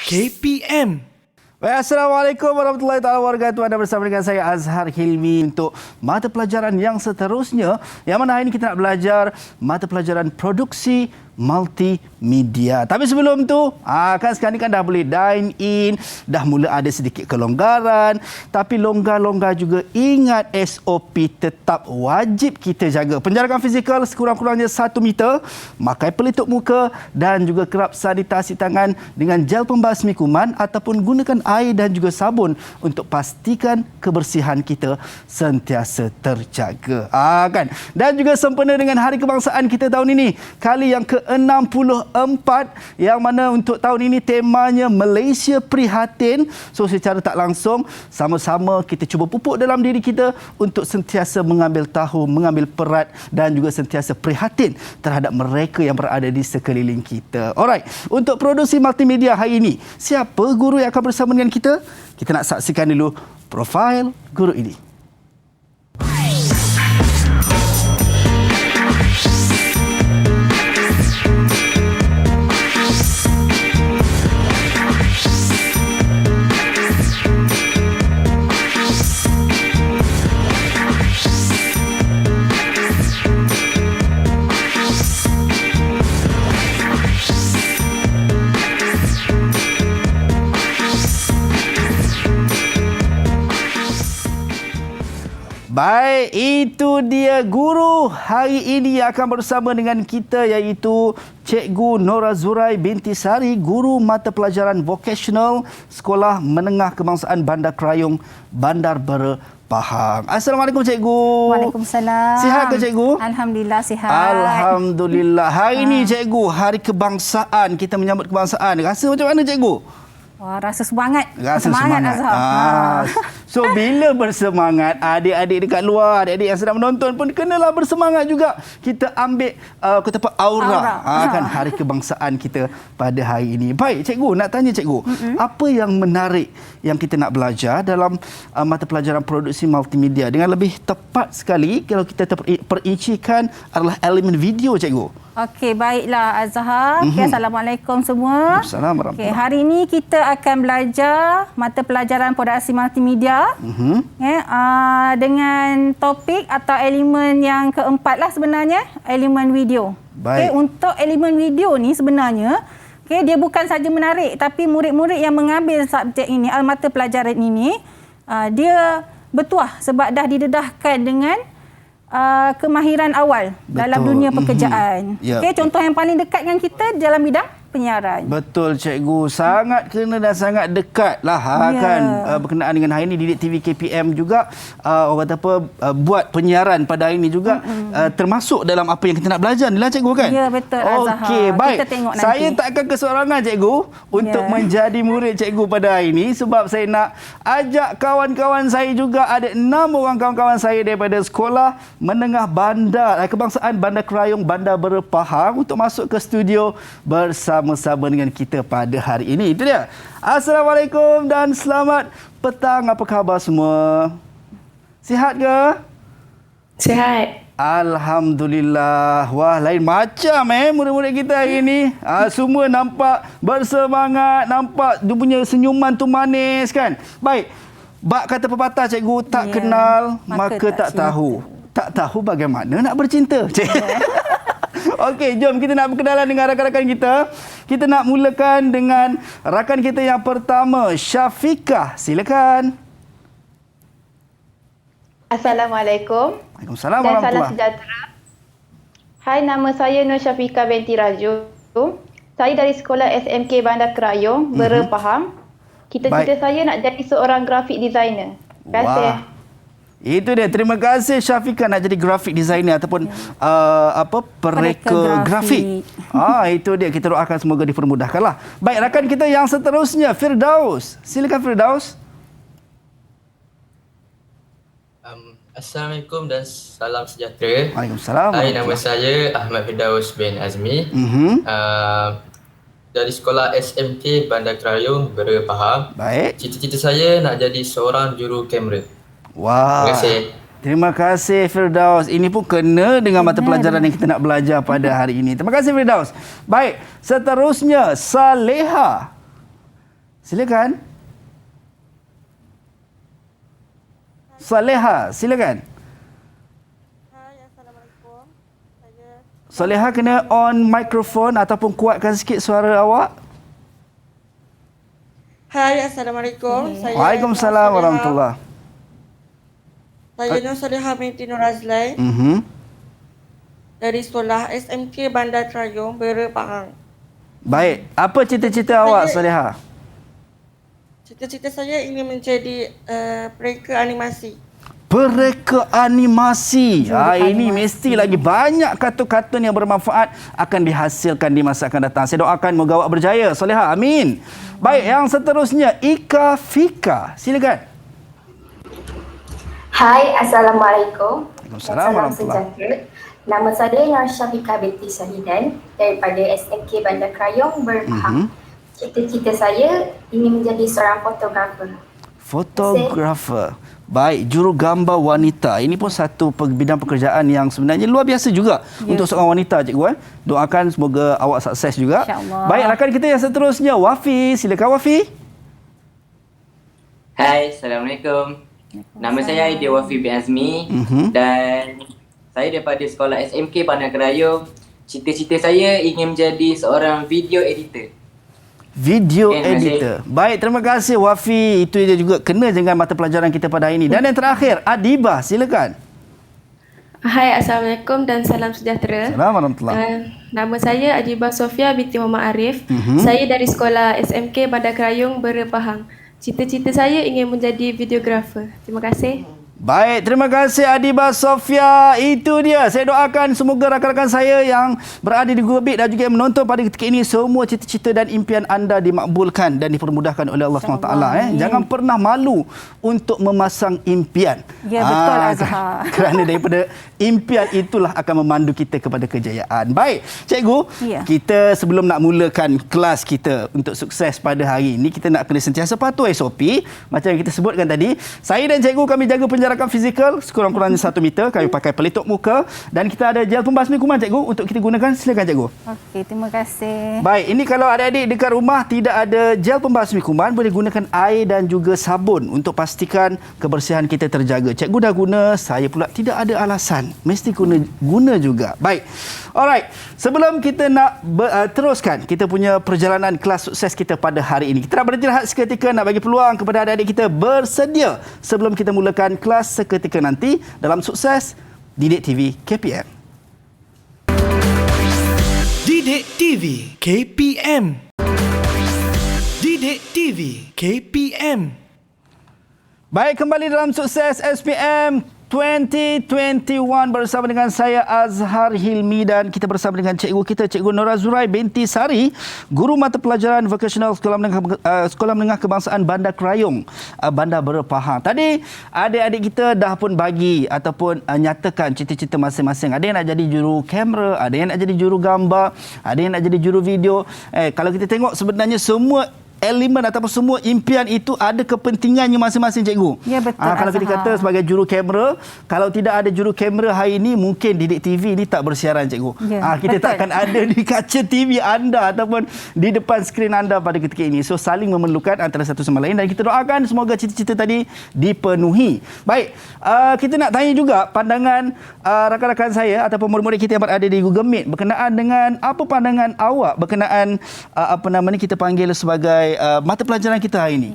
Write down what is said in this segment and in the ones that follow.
KPM. Baik, Assalamualaikum warahmatullahi wabarakatuh. Anda bersama dengan saya Azhar Hilmi untuk mata pelajaran yang seterusnya, yang mana hari ini kita nak belajar mata pelajaran produksi multimedia. Tapi sebelum tu, kan sekarang ni kan dah boleh dine in, dah mula ada sedikit kelonggaran, tapi longgar-longgar juga ingat SOP tetap wajib kita jaga. Penjarakan fizikal sekurang-kurangnya 1 meter, pakai pelitup muka dan juga kerap sanitasi tangan dengan gel pembasmi kuman ataupun gunakan air dan juga sabun untuk pastikan kebersihan kita sentiasa terjaga. Kan? Dan juga sempena dengan Hari Kebangsaan kita tahun ini, kali yang ke-64, yang mana untuk tahun ini temanya Malaysia Prihatin. So secara tak langsung sama-sama kita cuba pupuk dalam diri kita untuk sentiasa mengambil tahu, mengambil perat dan juga sentiasa prihatin terhadap mereka yang berada di sekeliling kita. Alright, untuk produksi multimedia hari ini, siapa guru yang akan bersama dengan kita? Kita nak saksikan dulu profil guru ini. Baik, itu dia guru hari ini yang akan bersama dengan kita, iaitu Cikgu Nora Zurai binti Sari, guru mata pelajaran vocational Sekolah Menengah Kebangsaan Bandar Krayong, Bandar Bera, Pahang. Assalamualaikum Cikgu. Waalaikumsalam. Sihat ke Cikgu? Alhamdulillah sihat. Alhamdulillah. Hari ini Cikgu, Hari Kebangsaan, kita menyambut kebangsaan. Rasa macam mana Cikgu? Wah, rasa semangat. Rasa semangat. So, bila bersemangat, adik-adik dekat luar, adik-adik yang sedang menonton pun kenalah bersemangat juga. Kita ambil aura. Kan Hari Kebangsaan kita pada hari ini. Baik, Cikgu, nak tanya Cikgu, apa yang menarik yang kita nak belajar dalam mata pelajaran produksi multimedia? Dengan lebih tepat sekali, kalau kita perincikan adalah elemen video, Cikgu. Okey, baiklah Azhar. Okay, Assalamualaikum semua. Assalamualaikum. Okay, hari ini kita akan belajar mata pelajaran produksi multimedia dengan topik atau elemen yang keempat lah sebenarnya, elemen video. Baik. Okay, untuk elemen video ni sebenarnya dia bukan saja menarik, tapi murid-murid yang mengambil subjek ini, mata pelajaran ini, dia bertuah sebab dah didedahkan dengan kemahiran awal. Betul. Dalam dunia pekerjaan. Okay, contoh yang paling dekat dengan kita dalam bidang penyiaran. Betul Cikgu, sangat kena dan sangat dekat lah kan berkenaan dengan hari ini. Didik TV KPM juga orang kata apa, buat penyiaran pada hari ini juga termasuk dalam apa yang kita nak belajar ni lah Cikgu kan? Ya, betul Azhar. Okey, baik. Kita tengok nanti. Saya tak akan kesorangan Cikgu untuk menjadi murid Cikgu pada hari ini, sebab saya nak ajak kawan-kawan saya juga. Ada 6 orang kawan-kawan saya daripada Sekolah Menengah Kebangsaan Bandar Krayong, Bandar Bera, Pahang untuk masuk ke studio bersama dengan kita pada hari ini. Itu dia. Assalamualaikum dan selamat petang. Apa khabar semua? Sihat ke? Sihat. Alhamdulillah. Wah, lain macam murid-murid kita hari ini. Semua nampak bersemangat, nampak dia punya senyuman tu manis kan. Baik. Bak kata pepatah Cikgu, tak kenal maka tak tahu. Tak tahu bagaimana nak bercinta. Okey, jom kita nak berkenalan dengan rakan-rakan kita. Kita nak mulakan dengan rakan kita yang pertama, Syafiqah. Silakan. Assalamualaikum. Waalaikumsalam dan warahmatullahi. Salam sejahtera. Hai, nama saya Nur Syafiqah binti Raju. Saya dari Sekolah SMK Bandar Krayong, Bera, Pahang. Cita-cita saya nak jadi seorang grafik designer. Terima kasih. Itu dia. Terima kasih Syafiqah nak jadi graphic designer ataupun pereka grafik. Itu dia. Kita doakan semoga dipermudahkanlah. Baik, rakan kita yang seterusnya, Firdaus. Silakan Firdaus. Assalamualaikum dan salam sejahtera. Waalaikumsalam. Hai, nama saya Ahmad Firdaus bin Azmi. Dari Sekolah SMK Bandar Krayong, Bera, Pahang. Baik. Cita-cita saya nak jadi seorang juru kamera. Wah. Terima kasih. Terima kasih Firdaus. Ini pun kena dengan mata pelajaran yang kita nak belajar pada hari ini. Terima kasih Firdaus. Baik, seterusnya Saleha. Silakan. Saleha, silakan. Hai, Assalamualaikum. Saleha kena on mikrofon ataupun kuatkan sikit suara awak. Hai, Assalamualaikum. Waalaikumsalam warahmatullahi. Saya Nur Saleha binti Nur Azlai dari sekolah SMK Bandar Krayong, Bera, Pahang. Baik, apa cita-cita awak Saleha? Cita-cita saya ingin menjadi pereka animasi. Pereka animasi. Ini mesti lagi banyak kartun-kartun yang bermanfaat akan dihasilkan di masa akan datang. Saya doakan moga awak berjaya, Saleha. Amin. Baik, yang seterusnya Ika Fika. Silakan. Hai, Assalamualaikum. Waalaikumsalam Salam warahmatullahi. sejahtera. Nama saya Nur Syafika binti Syahidan daripada SMK Bandar Krayong, Berpahang. Cita-cita saya ingin menjadi seorang fotografer. Fotografer. Baik, jurugambar wanita. Ini pun satu bidang pekerjaan yang sebenarnya luar biasa juga untuk seorang wanita, cikgu. Doakan semoga awak sukses juga. InsyaAllah. Baik, rakan kita yang seterusnya Wafi. Silakan Wafi. Hai, Assalamualaikum. Nama saya Aidil Wafi bin Azmi dan saya daripada sekolah SMK Bandar Krayong. Cita-cita saya ingin menjadi seorang video editor. Video Terima kasih. editor. Baik, terima kasih Wafi. Itu dia juga kena dengan mata pelajaran kita pada hari ini. Dan yang terakhir, Adibah. Silakan. Hai, Assalamualaikum dan salam sejahtera. Assalamualaikum warahmatullahi. Nama saya Adibah Sofia binti Muhammad Arif. Saya dari sekolah SMK Bandar Krayong, Bera, Pahang. Cita-cita saya ingin menjadi videografer. Terima kasih. Baik, terima kasih Adibah Sofia. Itu dia. Saya doakan semoga rakan-rakan saya yang berada di Google Meet dan juga yang menonton pada ketika ini, semua cita-cita dan impian anda dimakbulkan dan dipermudahkan oleh Allah SWT. Jangan pernah malu untuk memasang impian. Ya, betul Azhar. Kerana daripada impian itulah akan memandu kita kepada kejayaan. Baik, cikgu, kita sebelum nak mulakan kelas kita untuk sukses pada hari ini, kita nak kena sentiasa patuh SOP. Macam yang kita sebutkan tadi, saya dan cikgu kami jaga penjarakan fizikal sekurang-kurangnya 1 meter. Kami pakai pelitup muka dan kita ada gel pembasmi kuman, cikgu, untuk kita gunakan. Silakan, cikgu. Okey, terima kasih. Baik, ini kalau adik-adik dekat rumah tidak ada gel pembasmi kuman, boleh gunakan air dan juga sabun untuk pastikan kebersihan kita terjaga. Cikgu dah guna, saya pula tidak ada alasan. Mesti guna juga. Baik. Alright. Sebelum kita nak teruskan kita punya perjalanan kelas sukses kita pada hari ini, kita nak beristirahat seketika, nak bagi peluang kepada adik-adik kita bersedia sebelum kita mulakan kelas seketika nanti dalam Sukses Didik TV KPM. Didik TV KPM. Didik TV KPM. Baik, kembali dalam Sukses SPM 2021 bersama dengan saya Azhar Hilmi dan kita bersama dengan cikgu kita, Cikgu Nora Zurai binti Sari, guru mata pelajaran vocational Sekolah Menengah Kebangsaan Bandar Krayong, Bandar Bera, Pahang. Tadi adik-adik kita dah pun bagi ataupun nyatakan cita-cita masing-masing. Ada yang nak jadi juru kamera, ada yang nak jadi juru gambar, ada yang nak jadi juru video. Kalau kita tengok sebenarnya semua elemen ataupun semua impian itu ada kepentingannya masing-masing, cikgu. Ya, betul. Kalau kita kata sebagai juru kamera, kalau tidak ada juru kamera hari ini, mungkin Didik TV ini tak bersiaran, cikgu. Ya, Kita betul. tak akan ada di kaca TV anda ataupun di depan skrin anda pada ketika ini. So, saling memerlukan antara satu sama lain dan kita doakan semoga cita-cita tadi dipenuhi. Baik, kita nak tanya juga pandangan rakan-rakan saya ataupun murid-murid kita yang berada di Google Meet berkenaan dengan apa pandangan awak berkenaan kita panggil sebagai mata pelajaran kita hari ini,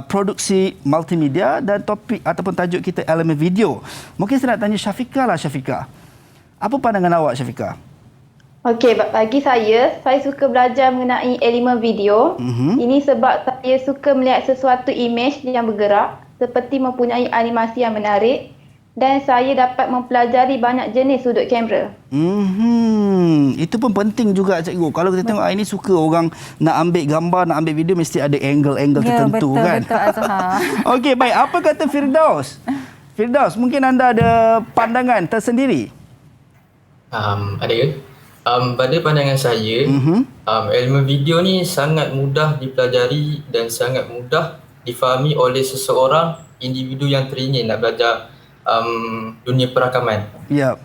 produksi multimedia dan topik ataupun tajuk kita elemen video. Mungkin saya nak tanya Syafika lah, Syafika. Apa pandangan awak, Syafika? Okey, bagi saya suka belajar mengenai elemen video. Ini sebab saya suka melihat sesuatu imej yang bergerak seperti mempunyai animasi yang menarik dan saya dapat mempelajari banyak jenis sudut kamera. Itu pun penting juga, cikgu. Kalau kita tengok ini suka orang nak ambil gambar, nak ambil video, mesti ada angle-angle tertentu, betul, kan? Betul, Azhar. Okey, baik. Apa kata Firdaus? Firdaus, mungkin anda ada pandangan tersendiri? Ada ke? Pada pandangan saya, elemen video ni sangat mudah dipelajari dan sangat mudah difahami oleh seseorang individu yang teringin nak belajar dunia perakaman. Ya.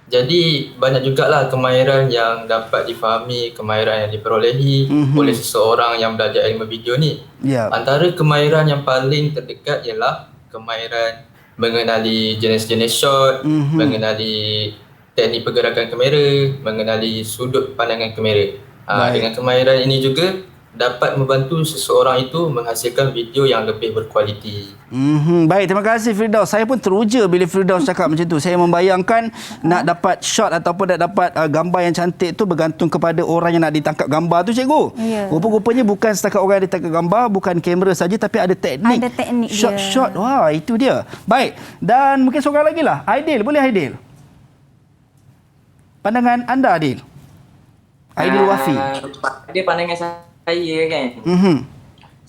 Jadi banyak jugalah kemahiran yang dapat difahami, kemahiran yang diperolehi oleh seseorang yang belajar ilmu video ni. Ya. Antara kemahiran yang paling terdekat ialah kemahiran mengenali jenis-jenis shot, mengenali teknik pergerakan kamera, mengenali sudut pandangan kamera. Dengan kemahiran ini juga dapat membantu seseorang itu menghasilkan video yang lebih berkualiti. Baik, terima kasih Firdaus. Saya pun teruja bila Firdaus cakap macam tu. Saya membayangkan nak dapat shot ataupun nak dapat gambar yang cantik tu bergantung kepada orang yang nak ditangkap gambar tu, cikgu. Ya. Rupa-rupanya bukan setakat orang yang ditangkap gambar, bukan kamera saja, tapi ada teknik. Ada teknik dia. Shot-shot. Wah, itu dia. Baik. Dan mungkin seorang lagi lah. Aidil, boleh Aidil? Pandangan anda, Aidil? Aidil Wafi. Pada pandangan saya kan,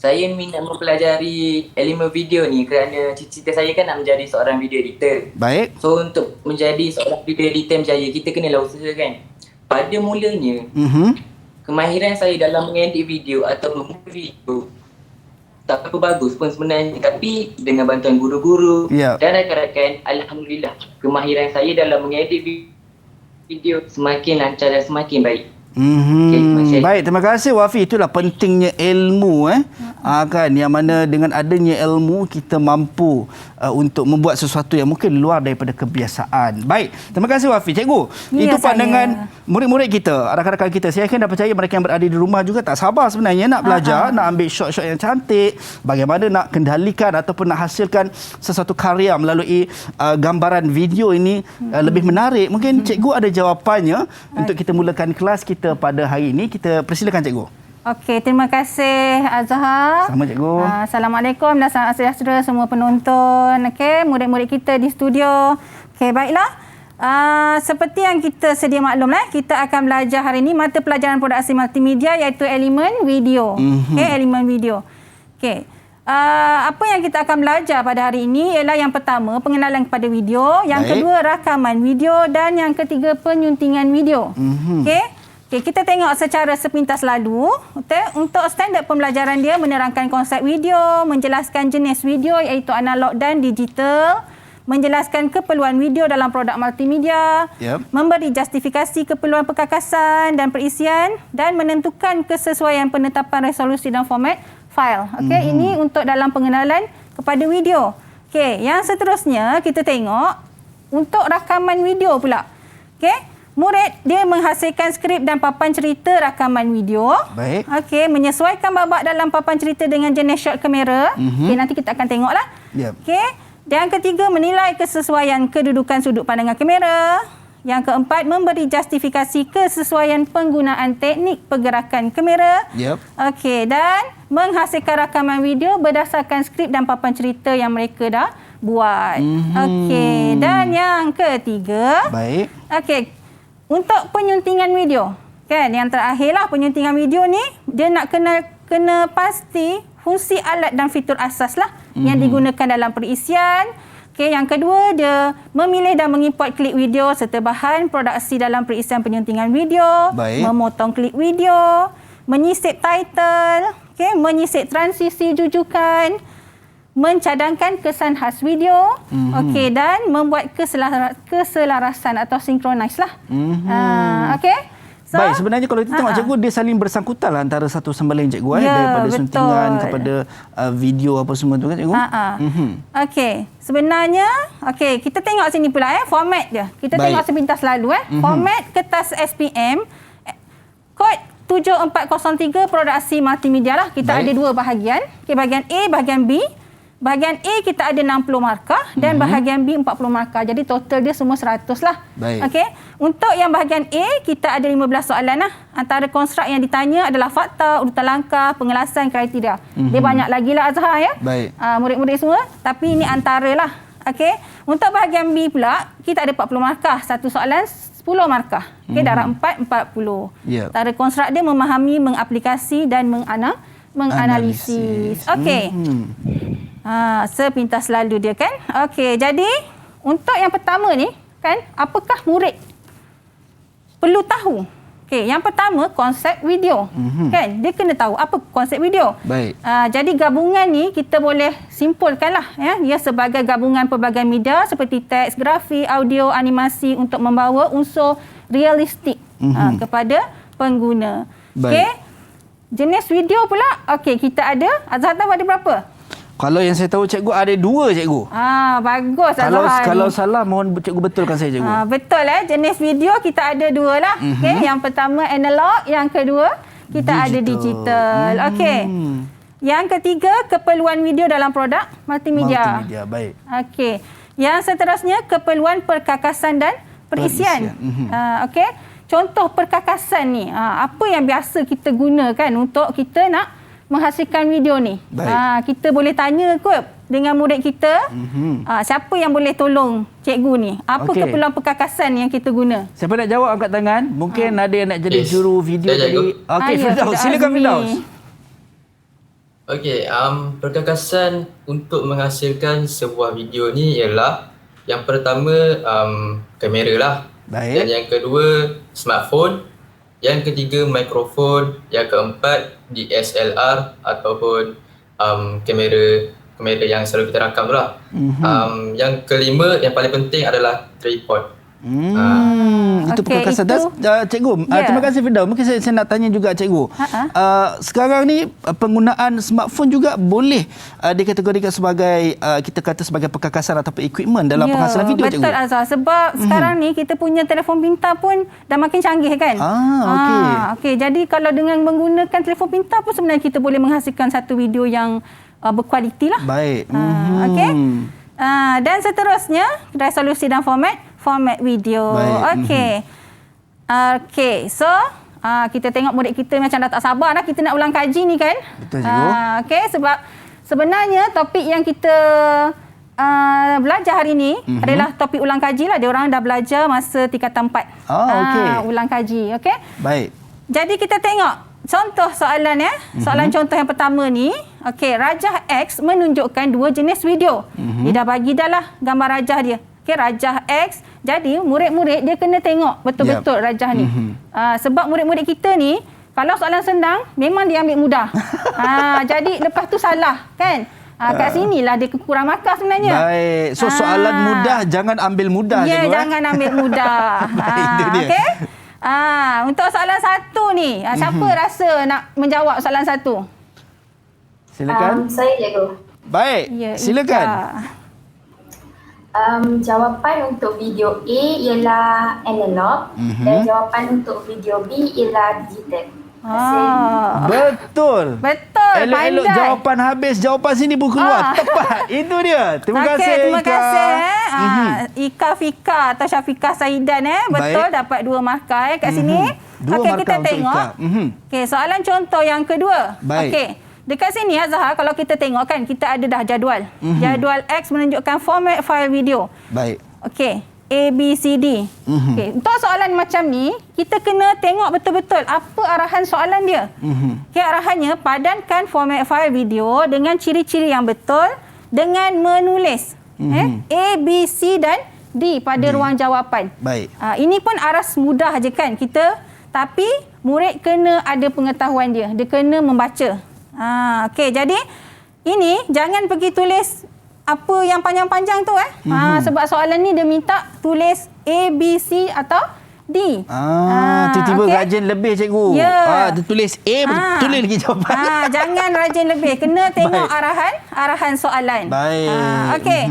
saya minat mempelajari ilmu video ni kerana cita-cita saya kan nak menjadi seorang video editor. Baik. So untuk menjadi seorang video editor berjaya, kita kenalah usaha kan. Pada mulanya, kemahiran saya dalam mengedit video atau membuat video tak apa bagus pun sebenarnya, tapi dengan bantuan guru-guru dan rakan-rakan, alhamdulillah kemahiran saya dalam mengedit video semakin lancar dan semakin baik. Baik, terima kasih Wafi. Itulah pentingnya ilmu kan, yang mana dengan adanya ilmu kita mampu untuk membuat sesuatu yang mungkin luar daripada kebiasaan. Baik, terima kasih Wafi. Cikgu, itu pandangan murid-murid kita, rakan-rakan kita. Saya yakin dan percaya mereka yang berada di rumah juga tak sabar sebenarnya nak belajar, nak ambil shot-shot yang cantik, bagaimana nak kendalikan ataupun nak hasilkan sesuatu karya melalui gambaran video ini lebih menarik. Mungkin cikgu ada jawapannya untuk kita mulakan kelas kita pada hari ini. Kita persilakan cikgu. Okey, terima kasih Azhar. Sama cikgu. Assalamualaikum dan salam sejahtera semua penonton. Okey, murid-murid kita di studio. Okey, baiklah. Seperti yang kita sedia maklum kita akan belajar hari ini mata pelajaran produksi multimedia iaitu elemen video. Okey, elemen video. Okey. Apa yang kita akan belajar pada hari ini ialah yang pertama pengenalan kepada video, yang kedua rakaman video dan yang ketiga penyuntingan video. Okey. Okay, kita tengok secara sepintas lalu. Untuk standard pembelajaran dia menerangkan konsep video, menjelaskan jenis video iaitu analog dan digital, menjelaskan keperluan video dalam produk multimedia, memberi justifikasi keperluan perkakasan dan perisian dan menentukan kesesuaian penetapan resolusi dan format file. Okey, ini untuk dalam pengenalan kepada video. Okey, yang seterusnya kita tengok untuk rakaman video pula. Okey. Murid dia menghasilkan skrip dan papan cerita rakaman video. Baik. Okey, menyesuaikan babak dalam papan cerita dengan jenis shot kamera. Okey, nanti kita akan tengoklah. Okey. Dan ketiga, menilai kesesuaian kedudukan sudut pandangan kamera. Yang keempat, memberi justifikasi kesesuaian penggunaan teknik pergerakan kamera. Okey, dan menghasilkan rakaman video berdasarkan skrip dan papan cerita yang mereka dah buat. Okey, dan yang ketiga. Baik. Okey. Untuk penyuntingan video, kan yang terakhirlah penyuntingan video ni dia nak kena pasti fungsi alat dan fitur asaslah yang digunakan dalam perisian. Okey, yang kedua dia memilih dan mengimport klip video serta bahan produksi dalam perisian penyuntingan video, memotong klip video, menyisip title, okey, menyisip transisi jujukan, mencadangkan kesan khas video, okey, dan membuat keselarasan atau synchronize lah. Okey. So, baik, sebenarnya kalau kita tengok cikgu, dia saling bersangkutan lah antara satu sama lain cikgu, daripada suntingan kepada video apa semua tu kan cikgu. Okey, sebenarnya okey, kita tengok sini pula format dia. Kita tengok sepintas lalu format kertas SPM kod 7403 produksi multimedia lah. Kita ada dua bahagian. Okey, bahagian A, bahagian B. Bahagian A kita ada 60 markah dan bahagian B 40 markah. Jadi total dia semua 100 lah. Okey. Untuk yang bahagian A kita ada 15 soalan lah. Antara konstruk yang ditanya adalah fakta, urutan langkah, pengelasan, kriteria. Dia banyak lagi lah Azhar murid-murid semua. Tapi ini antara lah. Okey. Untuk bahagian B pula kita ada 40 markah. Satu soalan 10 markah. Okey, darab 4 40. Antara konstruk dia memahami, mengaplikasi dan menganalisis. Okey. Sepintas lalu dia kan. Okey, jadi untuk yang pertama ni kan, apakah murid perlu tahu Okey, yang pertama konsep video. Kan? Dia kena tahu apa konsep video. Baik. Jadi gabungan ni kita boleh simpulkanlah ya, ia sebagai gabungan pelbagai media seperti teks, grafik, audio, animasi untuk membawa unsur realistik kepada pengguna. Baik. Okey. Jenis video pula, okey, kita ada, Azhar tahu ada berapa? Kalau yang saya tahu cikgu ada 2 cikgu. Bagus Kalau Azhar. kalau salah mohon cikgu betulkan saya cikgu. Betul jenis video kita ada 2 lah. Okey, yang pertama analog, yang kedua kita ada digital. Okey. Yang ketiga keperluan video dalam produk multimedia. Multimedia, baik. Okey. Yang seterusnya keperluan perkakasan dan perisian. Okey. Contoh perkakasan ni, apa yang biasa kita gunakan untuk kita nak menghasilkan video ni. Kita boleh tanya kot dengan murid kita, siapa yang boleh tolong cikgu ni? Apa keperluan perkakasan yang kita guna? Siapa nak jawab angkat tangan? Mungkin ada yang nak jadi juru video Saya tadi. Okey, Firdaus, silakan Firdaus. Okey, perkakasan untuk menghasilkan sebuah video ni ialah yang pertama kamera lah. Baik. Dan yang kedua smartphone. Yang ketiga mikrofon, yang keempat DSLR ataupun kamera yang selalu kita rakam tu lah. Yang kelima yang paling penting adalah tripod. Itu perkakasan. Cikgu, terima kasih Firdaus. Mungkin saya nak tanya juga cikgu. Sekarang ni penggunaan smartphone juga boleh dikategorikan sebagai kita kata sebagai perkakasan ataupun equipment dalam penghasilan video, cikgu. Betul Azhar. Sebab sekarang ni kita punya telefon pintar pun dah makin canggih kan. Okey. Jadi kalau dengan menggunakan telefon pintar pun sebenarnya kita boleh menghasilkan satu video yang berkualiti lah. Baik. Okey. Dan seterusnya resolusi dan format video. Okey. So kita tengok murid kita macam dah tak sabar dah kita nak ulang kaji ni kan. Betul cikgu. Okey, sebab sebenarnya topik yang kita belajar hari ni adalah topik ulang kaji lah. Dia orang dah belajar masa tingkatan 4. Ulang kaji. Okey. Baik. Jadi kita tengok contoh soalan ya. Soalan contoh yang pertama ni. Okey, rajah X menunjukkan 2 jenis video. Dia dah bagi dah lah gambar rajah dia. Okey, rajah X. Jadi murid-murid dia kena tengok betul-betul rajah ni. Sebab murid-murid kita ni kalau soalan senang memang dia ambil mudah. Jadi lepas tu salah kan. Kat sinilah dia kurang markah sebenarnya. Baik. So soalan mudah jangan ambil mudah cikgu. Jangan ambil mudah. Itu dia. Okey. Untuk soalan 1 ni, siapa rasa nak menjawab soalan 1? Silakan. Saya cikgu. Baik. Silakan. Jawapan untuk video A ialah analog dan jawapan untuk video B ialah digital. Betul. Elok-elok jawapan habis, jawapan sini pun keluar. Tepat. Itu dia. Terima kasih terima Ika. kasih. Ika Fika atau Syafiqah Saidan betul dapat 2 markah kat sini. Okey, kita tengok. Okey, soalan contoh yang kedua. Okey. Dekat sini Azhar, kalau kita tengok kan kita ada dah jadual. Jadual X menunjukkan format file video. Baik. Okey, A, B, C, D. Okey, untuk soalan macam ni, kita kena tengok betul-betul apa arahan soalan dia. Okey, arahannya padankan format file video dengan ciri-ciri yang betul dengan menulis A, B, C dan D pada ruang jawapan. Baik. Ini pun aras mudah je kan kita, tapi murid kena ada pengetahuan dia. Dia kena membaca. Okey, jadi ini jangan pergi tulis apa yang panjang-panjang tu sebab soalan ni dia minta tulis A, B, C atau D. Tiba-tiba rajin lebih cikgu. Dia tulis A, tulis lagi jawapan. Jangan rajin lebih. Kena tengok arahan soalan. Baik. Okey.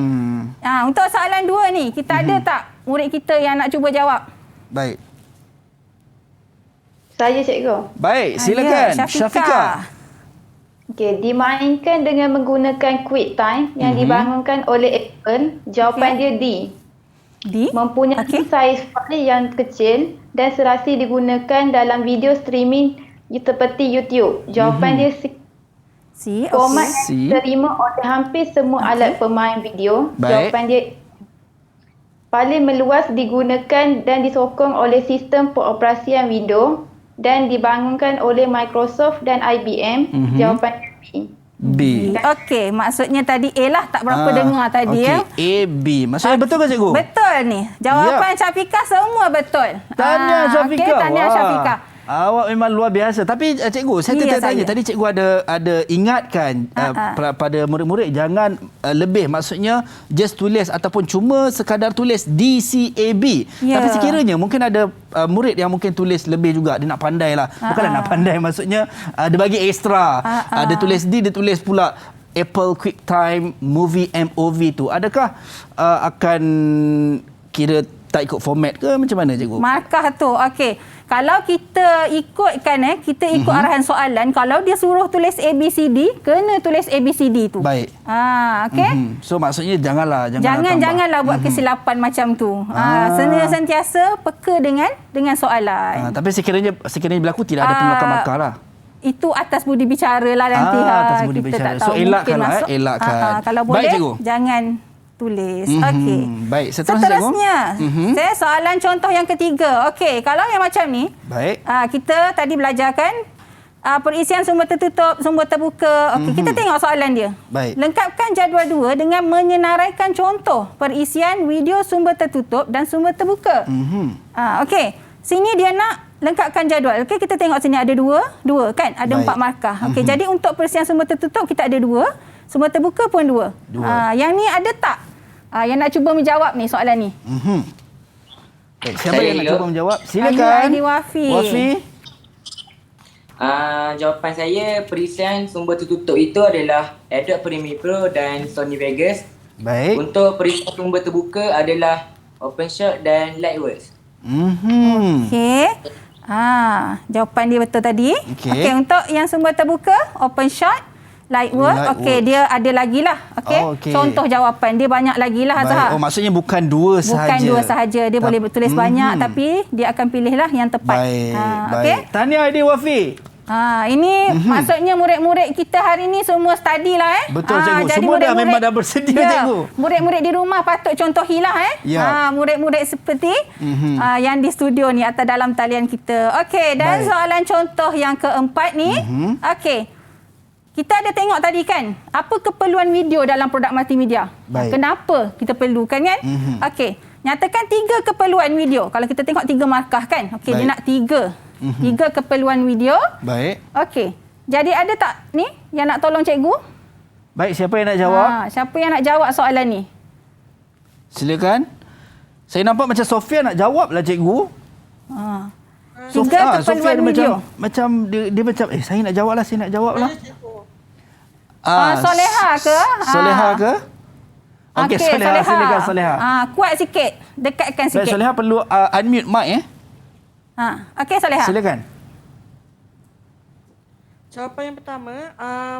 Untuk soalan 2 ni, kita ada tak murid kita yang nak cuba jawab? Baik. Saya cikgu. Baik, silakan. Syafiqah. Okey, dimainkan dengan menggunakan QuickTime yang dibangunkan oleh Apple. Jawapan dia D. Mempunyai saiz file yang kecil dan serasi digunakan dalam video streaming seperti YouTube. Jawapan dia C. Format yang diterima oleh hampir semua alat pemain video. Jawapan dia paling meluas digunakan dan disokong oleh sistem pengoperasian Windows dan dibangunkan oleh Microsoft dan IBM. Jawapan B. B. Okey, maksudnya tadi A lah, tak berapa dengar tadi ya. A, B. Maksudnya betul ke cikgu? Betul ni. Jawapan Syafiqah semua betul. Tahniah Syafiqah. Okey, tahniah Syafiqah. Awak memang luar biasa. Tapi cikgu, saya tertanya tadi cikgu ada ingatkan pada murid-murid jangan lebih, maksudnya just tulis ataupun cuma sekadar tulis DCAB. Tapi sekiranya mungkin ada murid yang mungkin tulis lebih juga, dia nak pandai lah. Bukanlah nak pandai, maksudnya dia bagi extra. Dia tulis D, dia tulis pula Apple QuickTime Movie MOV tu. Adakah akan kira tak ikut format ke macam mana cikgu? Markah tu. Okey. Kalau kita ikutkan kita ikut arahan soalan, kalau dia suruh tulis ABCD, kena tulis ABCD tu. Baik. Okey. So maksudnya janganlah buat kesilapan macam tu. Sentiasa peka dengan soalan. Tapi sekiranya berlaku tidak ada penolakan markah lah. Itu atas budi bicara lah nanti. Atas budi kita bicara. Tak tahu. So elakkanlah. Elakkan. Kalau boleh, jangan tulis. Okey. Baik, seterusnya saya soalan contoh yang ketiga. Okey, kalau yang macam ni, baik. Kita tadi belajarkan perisian sumber tertutup, sumber terbuka. Okey, kita tengok soalan dia. Baik. Lengkapkan jadual 2 dengan menyenaraikan contoh perisian video sumber tertutup dan sumber terbuka. Okey, sini dia nak lengkapkan jadual. Okey, kita tengok sini ada dua kan? Ada 4 markah. Okey, jadi untuk perisian sumber tertutup kita ada 2. Sumber terbuka pun 2. Yang ni ada tak? Yang nak cuba menjawab ni soalan ni. Baik, siapa yang nak cuba menjawab? Silakan. Aidi Wafi. Jawapan saya, perisian sumber tertutup itu adalah Adobe Premiere Pro dan Sony Vegas. Baik. Untuk perisian sumber terbuka adalah OpenShot dan Lightworks. Okey. Jawapan dia betul tadi. Okey, untuk yang sumber terbuka, OpenShot, Lightworks. Okey, dia ada lagi lah. Okey. Contoh jawapan dia banyak lagi lah, Azhar. Oh, maksudnya bukan 2 sahaja. Bukan 2 sahaja. Dia boleh tulis banyak, tapi dia akan pilihlah yang tepat. Baik. Okey. Tahniah Aidi Wafi. Ini maksudnya murid-murid kita hari ni semua study lah. Betul cikgu. Jadi semua dah memang dah bersedia cikgu. Murid-murid di rumah patut contohilah murid-murid seperti yang di studio ni atau dalam talian kita. Okey, dan soalan contoh yang keempat ni. Okey. Kita ada tengok tadi kan, apa keperluan video dalam produk multimedia? Kenapa kita perlukan kan? Okey, nyatakan 3 keperluan video. Kalau kita tengok 3 markah kan? Okey, dia nak 3. 3 keperluan video. Baik. Okey. Jadi ada tak ni yang nak tolong cikgu? Baik, siapa yang nak jawab? Siapa yang nak jawab soalan ni? Silakan. Saya nampak macam Sofia nak jawab lah cikgu. 3 keperluan video. Macam dia macam saya nak jawab lah, saya nak jawab lah. Soleha ke? Soleha ke? Okey, Soleha. Silakan Soleha. Kuat sikit. Dekatkan sikit. Baik, Soleha perlu unmute mic Okey, Soleha. Silakan. Jawapan yang pertama,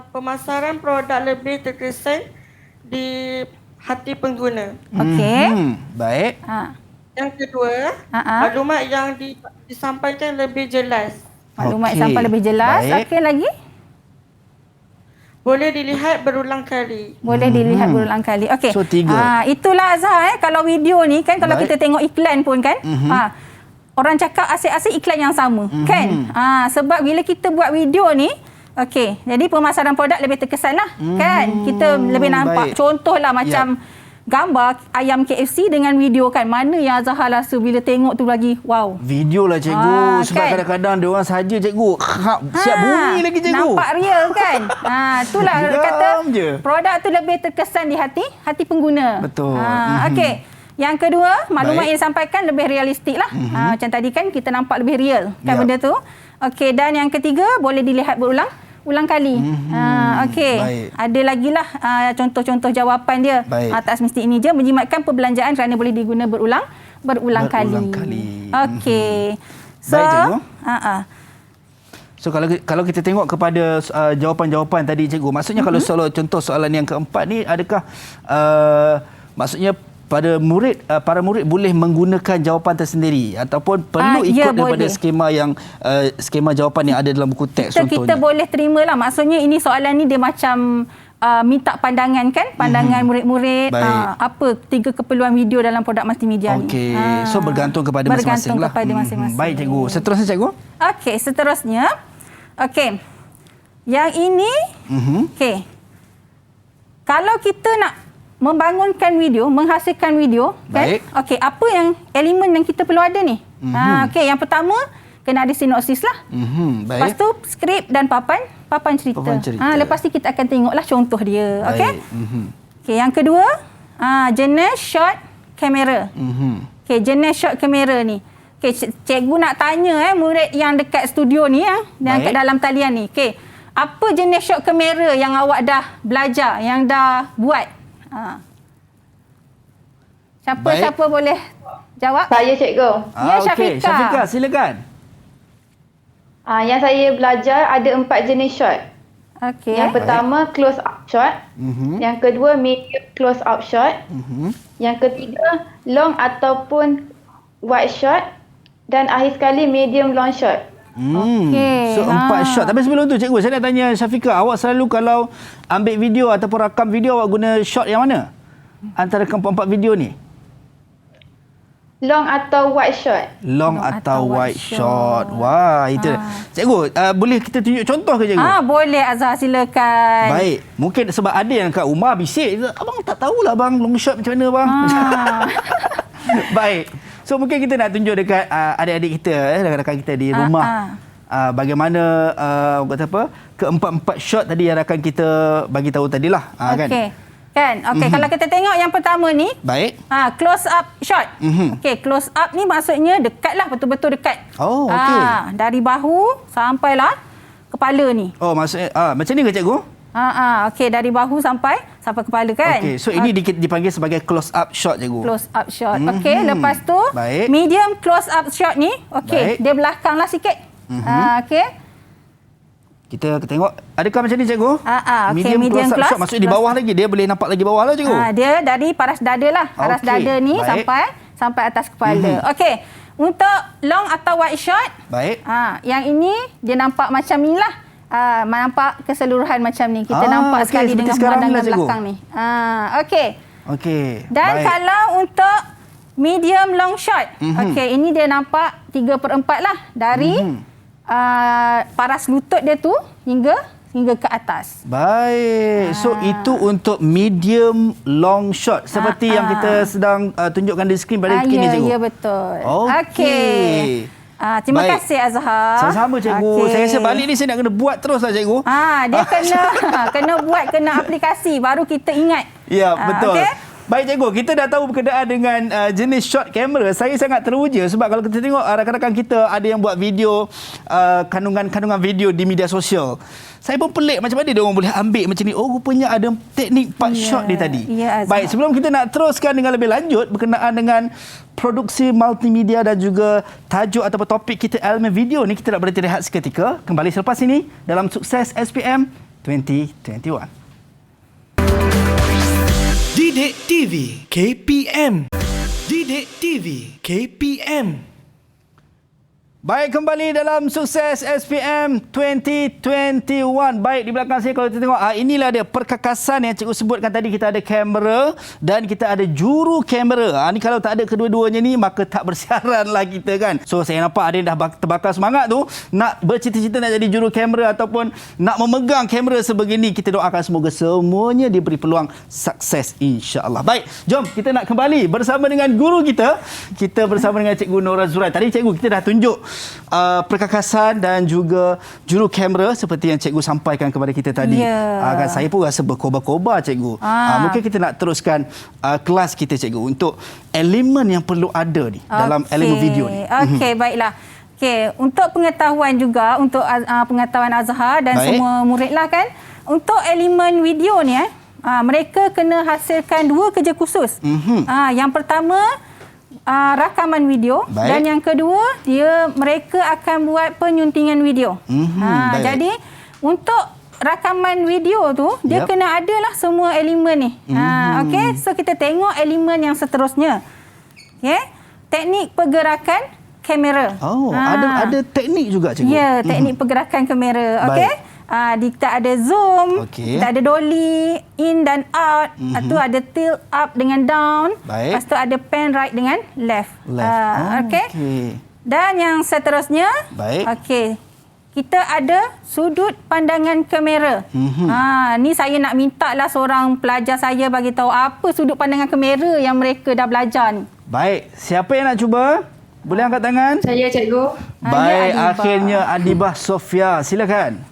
pemasaran produk lebih terkesan di hati pengguna. Okey. Baik. Yang kedua, maklumat yang disampaikan lebih jelas. Maklumat sampai lebih jelas. Okey, lagi? Boleh dilihat berulang kali. Boleh dilihat berulang kali. Okey. So, 3. Itulah Azhar kalau video ni kan, kalau kita tengok iklan pun kan, orang cakap asyik-asyik iklan yang sama kan. Sebab bila kita buat video ni, okey, jadi pemasaran produk lebih terkesan lah kan. Kita lebih nampak. Contohlah macam gambar ayam KFC dengan video kan. Mana yang Azhar rasa bila tengok tu lagi wow. Video lah cikgu. Sebab kadang-kadang dia orang saja cikgu. Siap bunyi lagi cikgu. Nampak real kan. Itulah kata produk tu lebih terkesan di hati pengguna. Betul. Okey. Yang kedua, maklumat yang disampaikan lebih realistik lah. Macam tadi kan kita nampak lebih real kan benda tu. Okey, dan yang ketiga boleh dilihat berulang kali. Okey. Ada lagi lah contoh-contoh jawapan dia. Tak semesti ini je. Menjimatkan perbelanjaan kerana boleh diguna berulang kali. Okey. So, baik cikgu. So kalau kita tengok kepada jawapan-jawapan tadi cikgu, maksudnya kalau contoh soalan yang keempat ni, adakah maksudnya para murid boleh menggunakan jawapan tersendiri ataupun perlu ikut daripada skema jawapan yang ada dalam buku teks contohnya? Kita boleh terimalah. Maksudnya ini soalan ni dia macam minta pandangan kan, pandangan murid-murid apa 3 keperluan video dalam produk multimedia ni. Okey. So bergantung kepada masing-masing lah. Baik cikgu. Seterusnya cikgu? Okey, seterusnya. Okey. Yang ini okey. kalau kita nak membangunkan video, menghasilkan video, kan? Okey, apa yang elemen yang kita perlu ada ni? Okey, yang pertama kena ada sinopsis lah. Lepas tu skrip dan papan cerita. Lepas tu kita akan tengoklah contoh dia. Okey. Okey, yang kedua, jenis shot kamera. Okey, jenis shot kamera ni. Okey, cikgu nak tanya murid yang dekat studio ni yang kat dalam talian ni. Okey, apa jenis shot kamera yang awak dah belajar, yang dah buat? Siapa boleh jawab? Saya cikgu. Ya, Syafiqah. Syafiqah, silakan. Yang saya belajar ada 4 jenis shot. Okey. Yang pertama close up shot. Yang kedua medium close up shot. Yang ketiga long ataupun wide shot. Dan akhir sekali medium long shot. Okey. So 4 shot. Tapi sebelum tu cikgu, saya nak tanya Syafiqah, awak selalu kalau ambil video ataupun rakam video, awak guna shot yang mana? Antara keempat-empat video ni? Long atau wide shot? Long atau wide shot. Wah, itu. Cikgu, boleh kita tunjuk contoh ke cikgu? Boleh Azhar, silakan. Baik. Mungkin sebab ada yang kat rumah bisik, abang tak tahulah bang long shot macam mana bang. Baik. So mungkin kita nak tunjuk dekat adik-adik kita, rakan-rakan kita di rumah. Bagaimana kata apa? Keempat-empat shot tadi yang rakan kita bagi tahu tadilah, kan? Okey, kalau kita tengok yang pertama ni, baik. Close up shot. Okey, close up ni maksudnya dekatlah, betul-betul dekat. Oh, okey. Dari bahu sampailah kepala ni. Oh, maksudnya macam ni ke cikgu? Okey, dari bahu sampai kepala kan. Okey, so ini dipanggil sebagai close up shot cikgu. Close up shot. Okey, lepas tu baik. Medium close up shot ni, okey, dia belakanglah sikit. Okey. Kita tengok, adakah macam ni cikgu? Medium close up shot, maksudnya di bawah lagi, dia boleh nampak lagi bawah lah cikgu. Dia dari paras dada lah. Paras dada ni sampai atas kepala. Okey. Untuk long atau wide shot, baik. Yang ini dia nampak macam ni lah. Nampak keseluruhan macam ni. Kita nampak sekali dengan pemandangan belakang ni. Okey. Dan kalau untuk medium long shot, okey, ini dia nampak 3/4 lah dari paras lutut dia tu hingga ke atas. Baik. So itu untuk medium long shot seperti yang kita sedang tunjukkan di skrin pada kini cikgu. Ya, betul. Okey. Terima kasih Azhar. Sama-sama cikgu. Saya rasa balik ni saya nak kena buat terus lah cikgu. Dia kena buat, kena aplikasi baru kita ingat. Ya, betul. Baik cikgu, kita dah tahu berkenaan dengan jenis shot kamera. Saya sangat teruja sebab kalau kita tengok rakan-rakan kita ada yang buat video, kandungan video di media sosial. Saya pun pelik macam mana dia orang boleh ambil macam ni. Oh, rupanya ada teknik 4 shot ni tadi. Baik, sebelum kita nak teruskan dengan lebih lanjut berkenaan dengan produksi multimedia dan juga tajuk ataupun topik kita elemen video ni, kita nak berhenti rehat seketika. Kembali selepas ini dalam Sukses SPM 2021. Didik TV KPM. Didik TV KPM. Baik, kembali dalam Sukses SPM 2021. Baik, di belakang saya kalau kita tengok, inilah dia perkakasan yang cikgu sebutkan tadi. Kita ada kamera dan kita ada juru kamera. Ni kalau tak ada kedua-duanya ni, maka tak bersiaran lah kita kan. So, saya nampak ada yang dah terbakar semangat tu, nak bercita-cita nak jadi juru kamera ataupun nak memegang kamera sebegini. Kita doakan semoga semuanya diberi peluang sukses insya-Allah. Baik, jom kita nak kembali bersama dengan guru kita. Kita bersama dengan Cikgu Nora Zurai. Tadi cikgu kita dah tunjuk perkakasan dan juga juru kamera seperti yang cikgu sampaikan kepada kita tadi. Kan saya pun rasa berkobar-kobar cikgu. Mungkin kita nak teruskan kelas kita cikgu untuk elemen yang perlu ada ni dalam elemen video ni. Okey, baiklah. Okey, untuk pengetahuan juga, untuk pengetahuan Azhar dan semua murid lah kan, untuk elemen video ni mereka kena hasilkan 2 kerja khusus. Yang pertama rakaman video. Baik. Dan yang kedua mereka akan buat penyuntingan video. Jadi untuk rakaman video tu dia kena adalah semua elemen ni. Okey, so kita tengok elemen yang seterusnya. Okey, teknik pergerakan kamera. Ada teknik juga cikgu. Ya, teknik pergerakan kamera. Okey. Kita ada zoom, kita ada dolly, in dan out. Tu ada tilt up dengan down. Lepas tu ada pan right dengan left. Okey. Dan yang seterusnya, okey, kita ada sudut pandangan kamera. Ni saya nak minta lah seorang pelajar saya bagi tahu apa sudut pandangan kamera yang mereka dah belajar ni. Baik, siapa yang nak cuba? Boleh angkat tangan? Saya cikgu. Baik, Adibah. akhirnya Adibah Sofia. Silakan.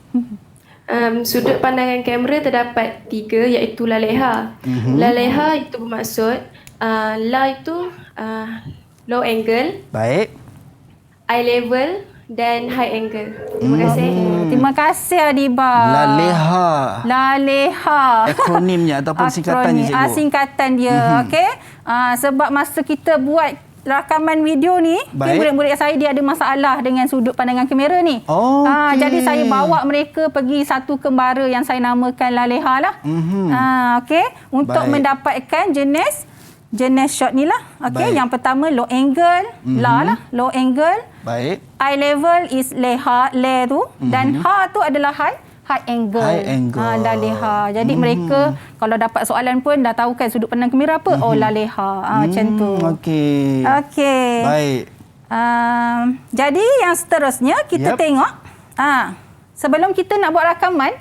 Sudut pandangan kamera terdapat 3 iaitu laleha. Laleha itu bermaksud la itu low angle, Baik. eye level dan high angle. Terima kasih. Terima kasih Adibah. Laleha. Akronimnya ataupun singkatannya, cikgu. Singkatan dia. Okey. Sebab masa kita buat rakaman video ni, murid-murid saya dia ada masalah dengan sudut pandangan kamera ni. Okey. Jadi saya bawa mereka pergi satu kembara yang saya namakan Laleha lah. Okey. Untuk mendapatkan jenis shot ni lah. Okey. Yang pertama low angle, la lah, low angle. Baik. Eye level is leha, le tu. Dan ha tu adalah high angle. High angle. Laleha. Jadi mereka kalau dapat soalan pun dah tahu kan sudut pandang kamera apa? Oh, laleha. Macam tu. Okey. Okey. Baik. Jadi yang seterusnya kita tengok. Sebelum kita nak buat rakaman,